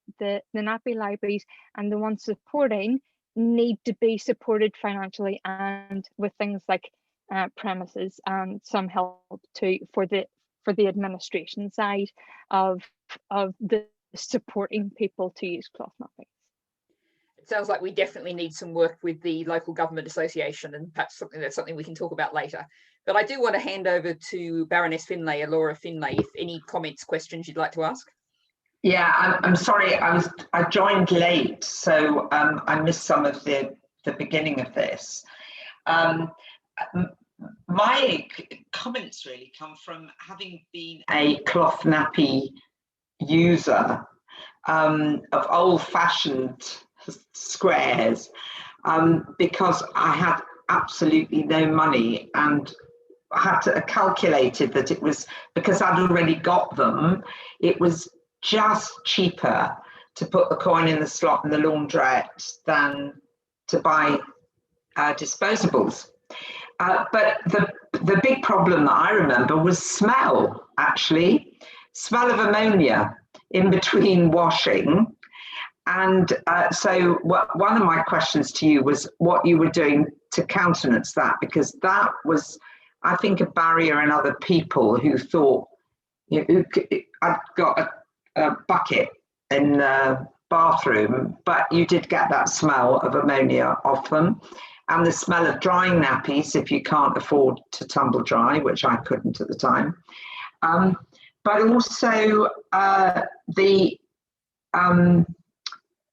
Nappy Libraries and the ones supporting need to be supported financially and with things like premises and some help for the administration side of the supporting people to use cloth nappies. It sounds like we definitely need some work with the local government association, and perhaps that's something we can talk about later. But I do want to hand over to Baroness Finlay or Laura Finlay if any comments, questions you'd like to ask. Yeah, I'm sorry, I joined late, so I missed some of the beginning of this. My comments really come from having been a cloth nappy user of old-fashioned squares, because I had absolutely no money, and I had to calculated that it was, because I'd already got them, it was just cheaper to put the coin in the slot in the laundrette than to buy disposables. But the big problem that I remember was smell, actually. Smell of ammonia in between washing. And so one of my questions to you was what you were doing to countenance that, because that was, I think, a barrier in other people who thought, you know, I've got a bucket in the bathroom, but you did get that smell of ammonia off them, and the smell of drying nappies if you can't afford to tumble dry, which I couldn't at the time. But also the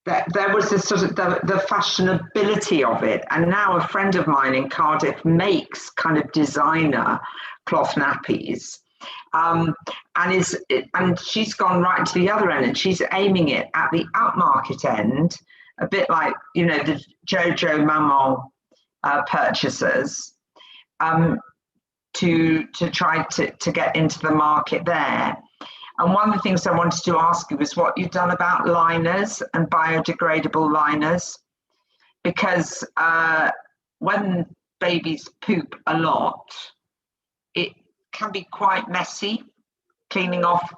there was this sort of the fashionability of it. And now a friend of mine in Cardiff makes kind of designer cloth nappies. And she's gone right to the other end, and she's aiming it at the upmarket end, a bit like, you know, the Jojo Maman purchasers, to try to get into the market there. And one of the things I wanted to ask you was what you've done about liners and biodegradable liners, because when babies poop a lot, it can be quite messy cleaning off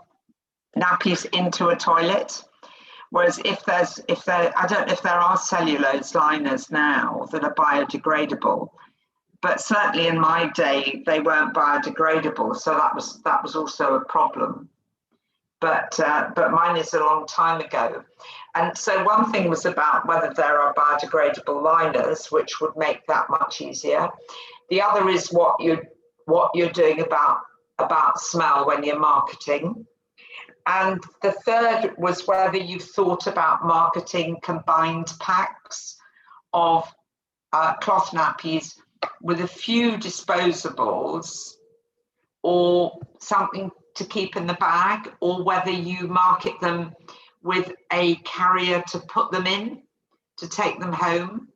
nappies into a toilet. Whereas I don't know if there are cellulose liners now that are biodegradable, but certainly in my day they weren't biodegradable, so that was also a problem. But mine is a long time ago. And so one thing was about whether there are biodegradable liners, which would make that much easier. The other is what you're doing about smell when you're marketing. And the third was whether you've thought about marketing combined packs of cloth nappies with a few disposables or something to keep in the bag, or whether you market them with a carrier to put them in, to take them home,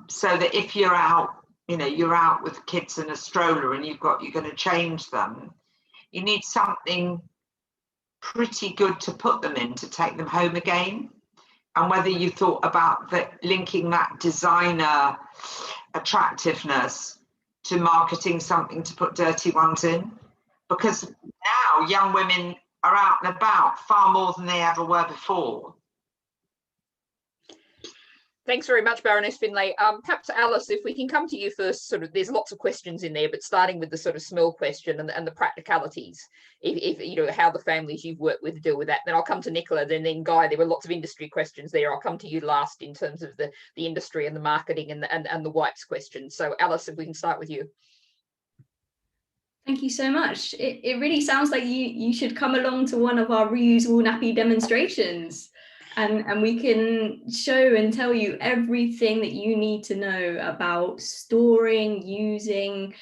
so that if you're out, you know, you're out with kids in a stroller and you're going to change them, you need something pretty good to put them in to take them home again. And whether you thought about linking that designer attractiveness to marketing something to put dirty ones in. Because now young women are out and about far more than they ever were before. Thanks very much, Baroness Finlay. Perhaps Alice, if we can come to you first, sort of, there's lots of questions in there, but starting with the sort of smell question and the practicalities, if you know, how the families you've worked with deal with that. Then I'll come to Nicola, then Guy. There were lots of industry questions there. I'll come to you last in terms of the industry and the marketing and the wipes questions. So Alice, if we can start with you. Thank you so much. It really sounds like you should come along to one of our reusable nappy demonstrations, and we can show and tell you everything that you need to know about storing, using,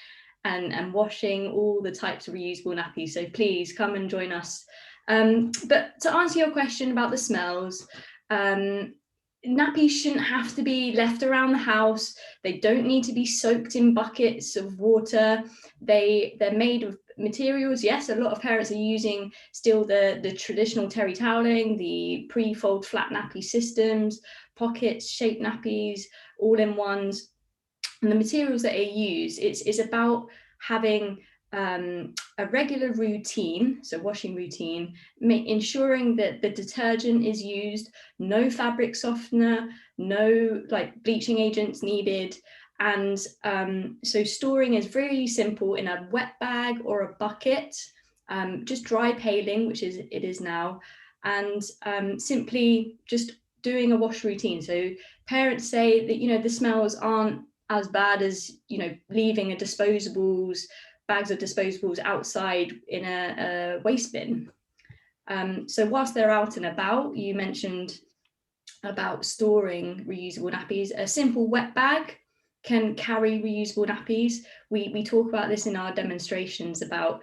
and washing all the types of reusable nappies. So please come and join us. But to answer your question about the smells, nappies shouldn't have to be left around the house. They don't need to be soaked in buckets of water. They're made of materials. Yes, a lot of parents are using still the traditional terry toweling, the pre-fold flat nappy systems, pockets, shaped nappies, all-in-ones. And the materials that are used, it's about having a regular routine, so washing routine, ensuring that the detergent is used, no fabric softener, no like bleaching agents needed. And so storing is really simple in a wet bag or a bucket, just dry paling, which it is now, and simply just doing a wash routine. So parents say that, you know, the smells aren't as bad as, you know, leaving bags of disposables outside in a waste bin. So whilst they're out and about, you mentioned about storing reusable nappies. A simple wet bag can carry reusable nappies. We talk about this in our demonstrations about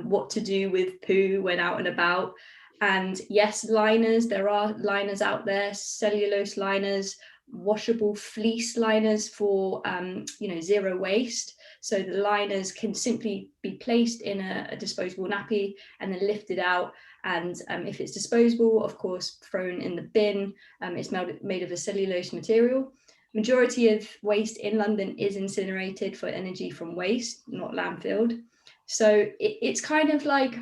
what to do with poo when out and about. And yes, liners, there are liners out there, cellulose liners, washable fleece liners for you know, zero waste. So the liners can simply be placed in a disposable nappy and then lifted out. And if it's disposable, of course, thrown in the bin. It's made of a cellulose material. Majority of waste in London is incinerated for energy from waste, not landfilled. So it's kind of like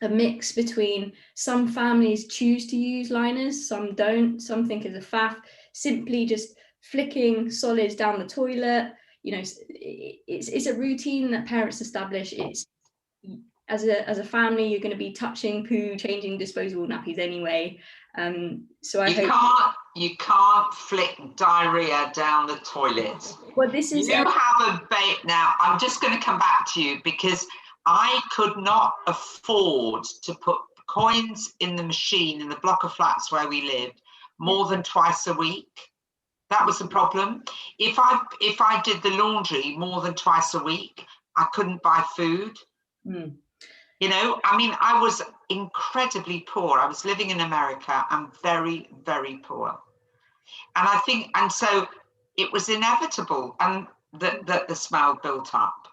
a mix between some families choose to use liners, some don't, some think it's a faff. Simply just flicking solids down the toilet, you know, it's a routine that parents establish. It's as a family, you're going to be touching poo, changing disposable nappies anyway. So you can't flick diarrhea down the toilet. Well, this is have a bait now. I'm just going to come back to you because I could not afford to put coins in the machine in the block of flats where we lived more than twice a week. That was the problem. If I did the laundry more than twice a week, I couldn't buy food. You know, I mean, I was incredibly poor. I was living in America and very, very poor. And I think, and so it was inevitable, and that the smell built up.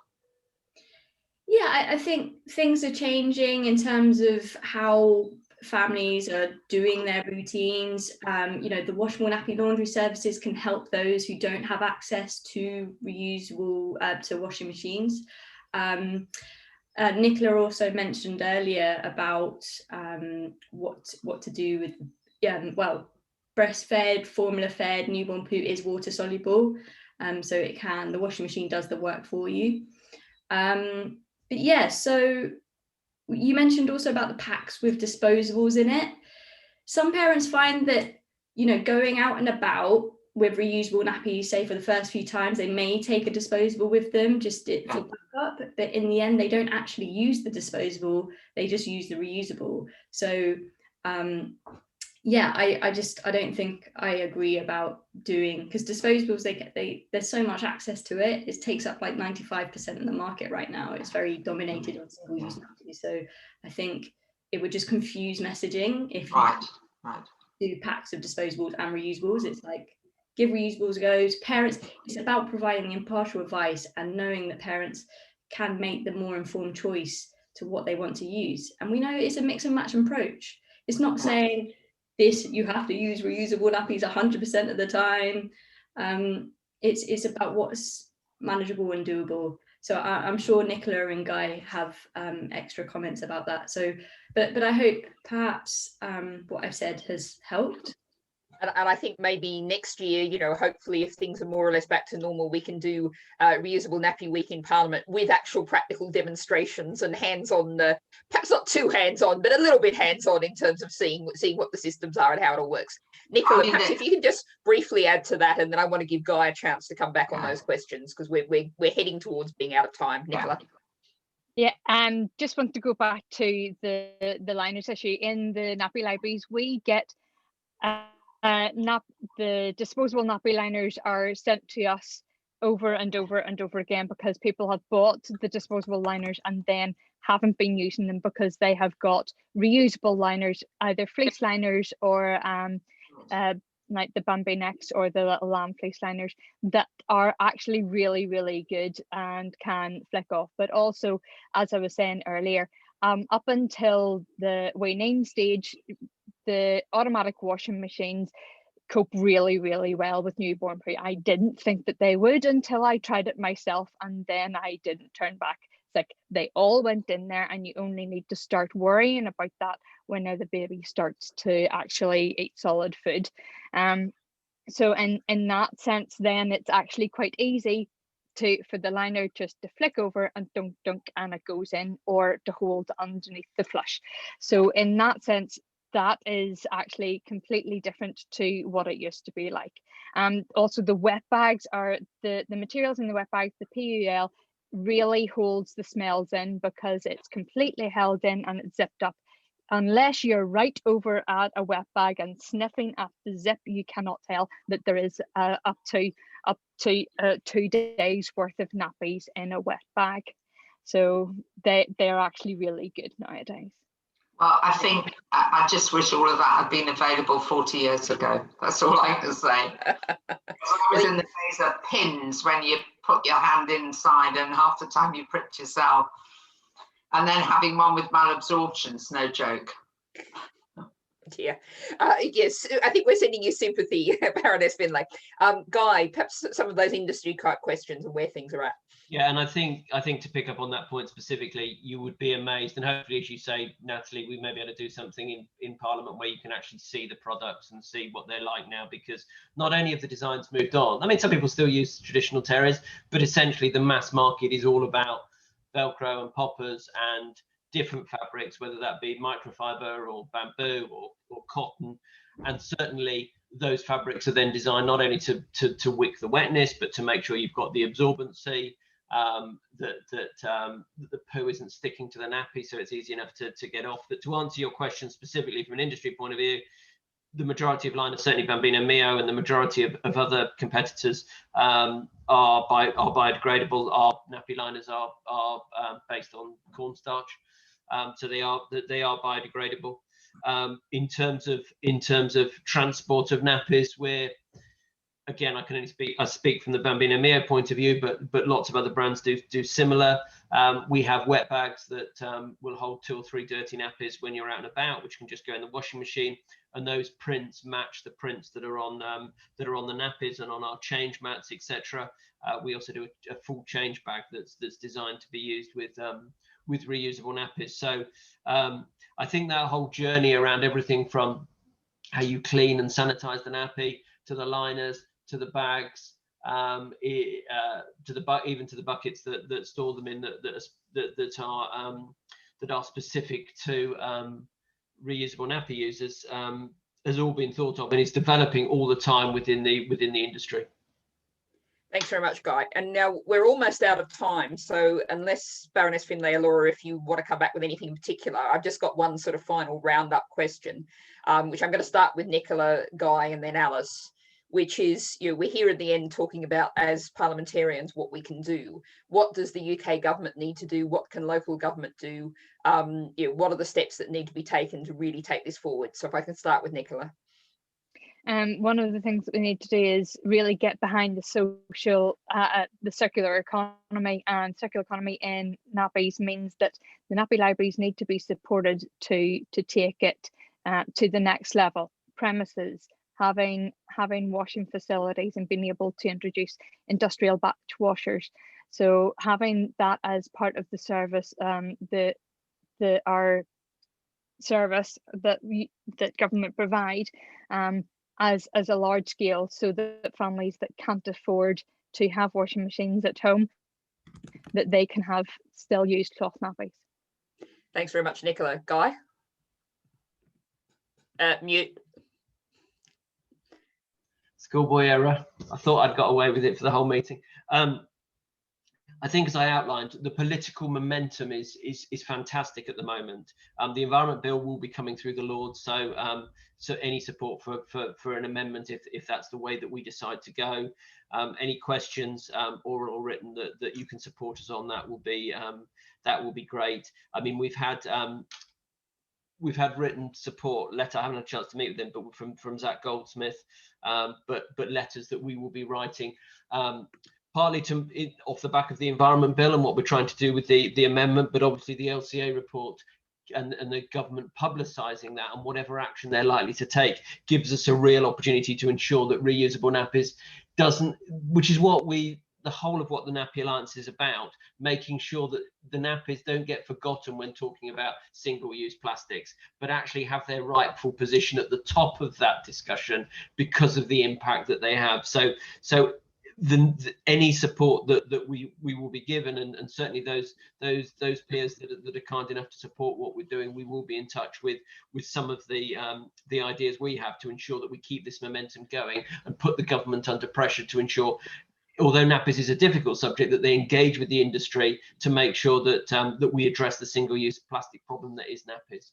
Yeah, I think things are changing in terms of how families are doing their routines. You know, the washable nappy laundry services can help those who don't have access to reusable to washing machines. Nicola also mentioned earlier about what to do with well, breastfed, formula fed newborn poo is water soluble, so it can, the washing machine does the work for you. But yeah, so you mentioned also about the packs with disposables in it. Some parents find that, you know, going out and about with reusable nappies, say for the first few times, they may take a disposable with them just for backup, but in the end, they don't actually use the disposable, they just use the reusable. So yeah, I don't think I agree about doing, because disposables, there's so much access to it. It takes up like 95% of the market right now. It's very dominated on single-use nappies. So I think it would just confuse messaging if you do packs of disposables and reusables. It's like, give reusables a go. Parents, it's about providing impartial advice and knowing that parents can make the more informed choice to what they want to use. And we know it's a mix and match approach. It's not saying this, you have to use reusable nappies 100% of the time. It's about what's manageable and doable. So I'm sure Nicola and Guy have extra comments about that. So, but I hope perhaps what I've said has helped. And I think maybe next year, you know, hopefully if things are more or less back to normal, we can do Reusable Nappy Week in Parliament with actual practical demonstrations and hands-on, perhaps not too hands-on, but a little bit hands-on in terms of seeing what the systems are and how it all works. Nicola, perhaps if you can just briefly add to that, and then I want to give Guy a chance to come back on those questions, because we're heading towards being out of time. Nicola. Yeah, just want to go back to the liners issue. In the Nappy Libraries, we get the disposable nappy liners are sent to us over and over and over again because people have bought the disposable liners and then haven't been using them because they have got reusable liners, either fleece liners or like the Bambino or the little lamb fleece liners that are actually really, really good and can flick off. But also, as I was saying earlier, up until the weaning stage, the automatic washing machines cope really, really well with newborn poo. I didn't think that they would until I tried it myself, and then I didn't turn back. It's like they all went in there, and you only need to start worrying about that when the baby starts to actually eat solid food. So in that sense, then it's actually quite easy for the liner just to flick over and dunk and it goes in, or to hold underneath the flush. So in that sense, that is actually completely different to what it used to be like. Also, the wet bags are the materials in the wet bags, the PUL really holds the smells in because it's completely held in and it's zipped up. Unless you're right over at a wet bag and sniffing at the zip, you cannot tell that there is up to 2 days worth of nappies in a wet bag. So they're actually really good nowadays. Well, I think I just wish all of that had been available 40 years ago. That's all I can say. I was in the phase of pins when you put your hand inside and half the time you pricked yourself. And then having one with malabsorption's no joke. Yeah, yes, I think we're sending you sympathy, Baroness Bennett. Guy, perhaps some of those industry type questions and where things are at. Yeah, and I think to pick up on that point specifically, you would be amazed, and hopefully, as you say, Natalie, we may be able to do something in Parliament where you can actually see the products and see what they're like now, because not only have the designs moved on, I mean, some people still use traditional terries, but essentially the mass market is all about Velcro and poppers and different fabrics, whether that be microfiber or bamboo or cotton. And certainly those fabrics are then designed not only to wick the wetness, but to make sure you've got the absorbency, that the poo isn't sticking to the nappy, so it's easy enough to get off. But to answer your question specifically from an industry point of view, the majority of liners, certainly Bambino Mio, and the majority of other competitors are biodegradable. Our nappy liners are based on cornstarch, so they are biodegradable. In terms of transport of nappies, we're, again, I can only speak from the Bambino Mio point of view, but lots of other brands do similar. We have wet bags that will hold 2 or 3 dirty nappies when you're out and about, which can just go in the washing machine, and those prints match the prints that are on the nappies and on our change mats, etc. We also do a full change bag that's designed to be used with reusable nappies. So I think that whole journey around everything from how you clean and sanitize the nappy, to the liners, to the bags, even to the buckets that store them in, that are specific to reusable nappy users, has all been thought of and is developing all the time within the industry. Thanks very much, Guy. And now we're almost out of time. So unless Baroness Finlay or Laura, if you want to come back with anything in particular, I've just got one sort of final roundup question, which I'm going to start with Nicola, Guy, and then Alice, which is, we're here at the end talking about, as parliamentarians, what we can do. What does the UK government need to do? What can local government do? What are the steps that need to be taken to really take this forward? So if I can start with Nicola. One of the things that we need to do is really get behind the the circular economy, and circular economy in nappies means that the Nappy Libraries need to be supported to take it to the next level. Premises, having washing facilities, and being able to introduce industrial batch washers. So having that as part of the service, our service that government provide, as a large scale, so that families that can't afford to have washing machines at home, that they can have still used cloth nappies. Thanks very much, Nicola. Guy? Mute. Schoolboy error. I thought I'd got away with it for the whole meeting. I think, as I outlined, the political momentum is fantastic at the moment. The Environment Bill will be coming through the Lords, so any support for an amendment, if that's the way that we decide to go. Any questions, oral or written, that you can support us on, that will be great. I mean, we've had written support letter. I haven't had a chance to meet with them, but from Zach Goldsmith, but letters that we will be writing. Partly off the back of the Environment Bill and what we're trying to do with the amendment, but obviously the LCA report and the government publicising that, and whatever action they're likely to take, gives us a real opportunity to ensure that reusable nappies which is what the whole of what the Nappy Alliance is about, making sure that the nappies don't get forgotten when talking about single-use plastics, but actually have their rightful position at the top of that discussion because of the impact that they have. So any support that we will be given, and certainly those peers that are kind enough to support what we're doing, we will be in touch with some of the ideas we have to ensure that we keep this momentum going and put the government under pressure to ensure, although nappies is a difficult subject, that they engage with the industry to make sure that we address the single-use plastic problem that is nappies.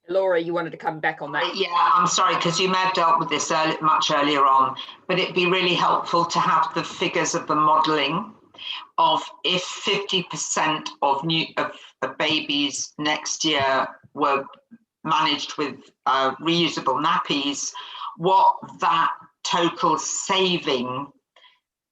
Laura, you wanted to come back on that? Yeah, I'm sorry, because you may have dealt with this much earlier on, but it'd be really helpful to have the figures of the modelling of if 50% of babies next year were managed with reusable nappies, what that total saving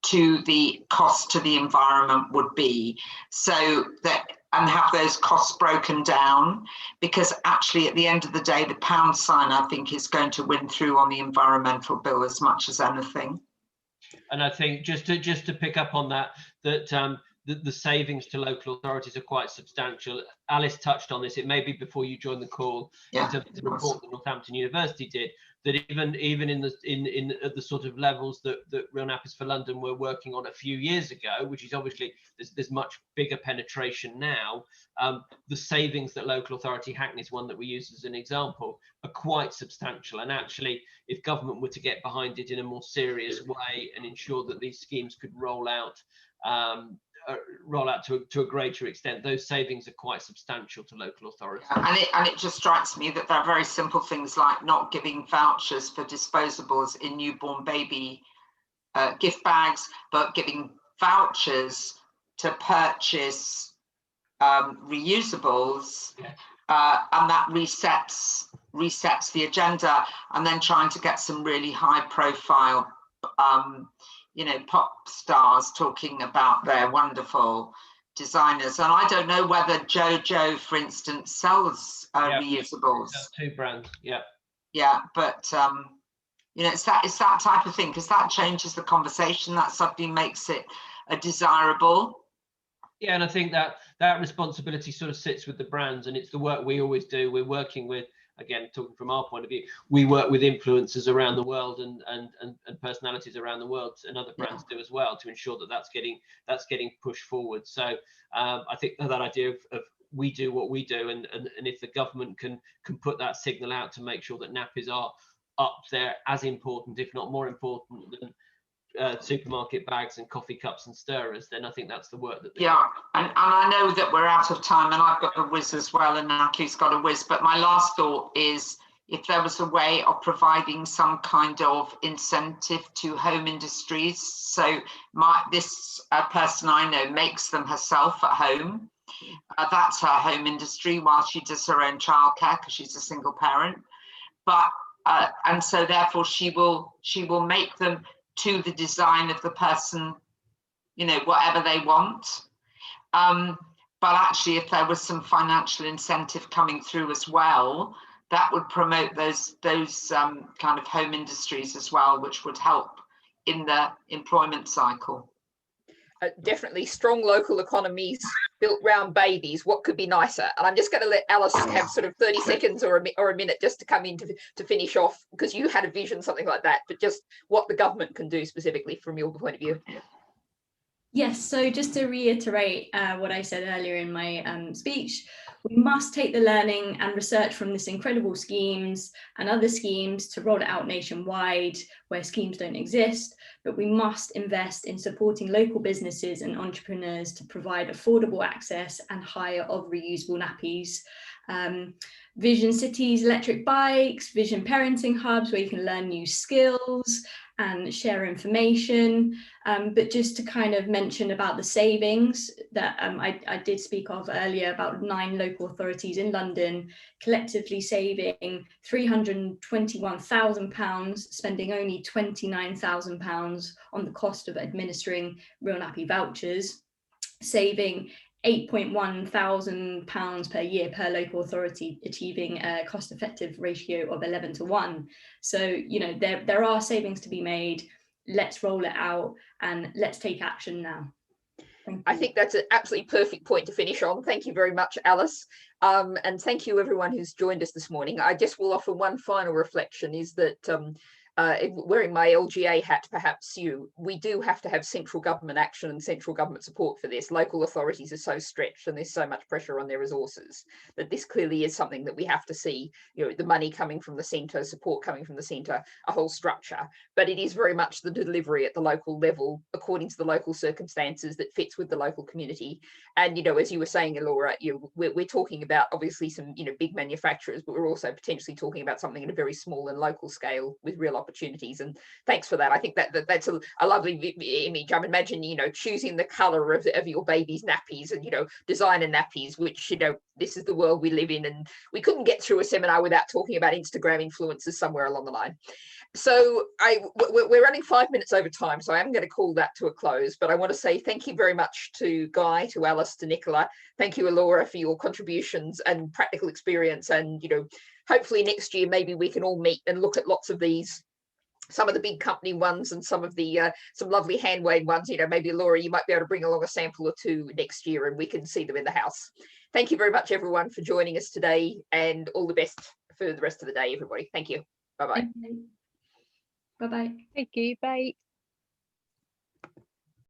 to the cost to the environment would be, so that, and have those costs broken down, because actually at the end of the day, the pound sign, I think, is going to win through on the environmental bill as much as anything. And I think just to pick up on that, the savings to local authorities are quite substantial. Alice touched on this. It may be before you joined the call, in terms of the report that Northampton University did, that even in at the sort of levels that Real Nappies for London were working on a few years ago, which is obviously there's much bigger penetration now, the savings that local authority, Hackney is one that we use as an example, are quite substantial. And actually, if government were to get behind it in a more serious way and ensure that these schemes could roll out roll out to a greater extent, those savings are quite substantial to local authorities. And it just strikes me that there are very simple things like not giving vouchers for disposables in newborn baby gift bags, but giving vouchers to purchase reusables, and that resets the agenda, and then trying to get some really high profile pop stars talking about their wonderful designers. And I don't know whether JoJo, for instance, sells reusables. 2 brands, but it's that type of thing, because that changes the conversation. That suddenly makes it desirable. Yeah, and I think that responsibility sort of sits with the brands, and it's the work we always do. We're working with, again, talking from our point of view, we work with influencers around the world and personalities around the world, and other brands do as well, to ensure that that's getting pushed forward. So I think that idea of we do what we do, and if the government can put that signal out to make sure that nappies are up there as important, if not more important, than supermarket bags and coffee cups and stirrers, then I think that's the work that and I know that we're out of time, and I've got a whiz as well, and Naki's got a whiz, but my last thought is, if there was a way of providing some kind of incentive to home industries. So this person I know makes them herself at home. That's her home industry, while she does her own childcare, because she's a single parent. But and so therefore she will make them to the design of the person, whatever they want. But actually, if there was some financial incentive coming through as well, that would promote those kind of home industries as well, which would help in the employment cycle. Definitely strong local economies built around babies. What could be nicer? And I'm just going to let Alice have sort of 30 seconds or a minute just to come in to finish off, because you had a vision, something like that, but just what the government can do specifically from your point of view. Yes, so just to reiterate what I said earlier in my speech, we must take the learning and research from this incredible schemes and other schemes to roll it out nationwide where schemes don't exist, but we must invest in supporting local businesses and entrepreneurs to provide affordable access and hire of reusable nappies. Vision Cities electric bikes, Vision parenting hubs where you can learn new skills and share information. But just to kind of mention about the savings that I did speak of earlier, about 9 local authorities in London collectively saving £321,000, spending only £29,000 on the cost of administering Real Nappy vouchers, saving £8.1 thousand per year per local authority, achieving a cost-effective ratio of 11:1. So, there are savings to be made. Let's roll it out and let's take action now. I think that's an absolutely perfect point to finish on. Thank you very much, Alice. And thank you everyone who's joined us this morning. I just will offer one final reflection, is that wearing my LGA hat, perhaps we do have to have central government action and central government support for this. Local authorities are so stretched and there's so much pressure on their resources that this clearly is something that we have to see, the money coming from the centre, support coming from the centre, a whole structure. But it is very much the delivery at the local level, according to the local circumstances, that fits with the local community. And, as you were saying, Laura, we're talking about obviously some, big manufacturers, but we're also potentially talking about something at a very small and local scale with real opportunities. And thanks for that. I think that's a lovely image. I imagine, choosing the color of your baby's nappies and, designer nappies, which, this is the world we live in. And we couldn't get through a seminar without talking about Instagram influencers somewhere along the line. So we're running 5 minutes over time, so I am going to call that to a close, but I want to say thank you very much to Guy, to Alice, to Nicola. Thank you, Laura, for your contributions and practical experience. And, hopefully next year, maybe we can all meet and look at lots of these, some of the big company ones and some of the some lovely handmade ones. Maybe Laura, you might be able to bring along a sample or 2 next year and we can see them in the house. Thank you very much, everyone, for joining us today, and all the best for the rest of the day, everybody. Thank you. Bye-bye. Bye-bye. Thank you. Bye.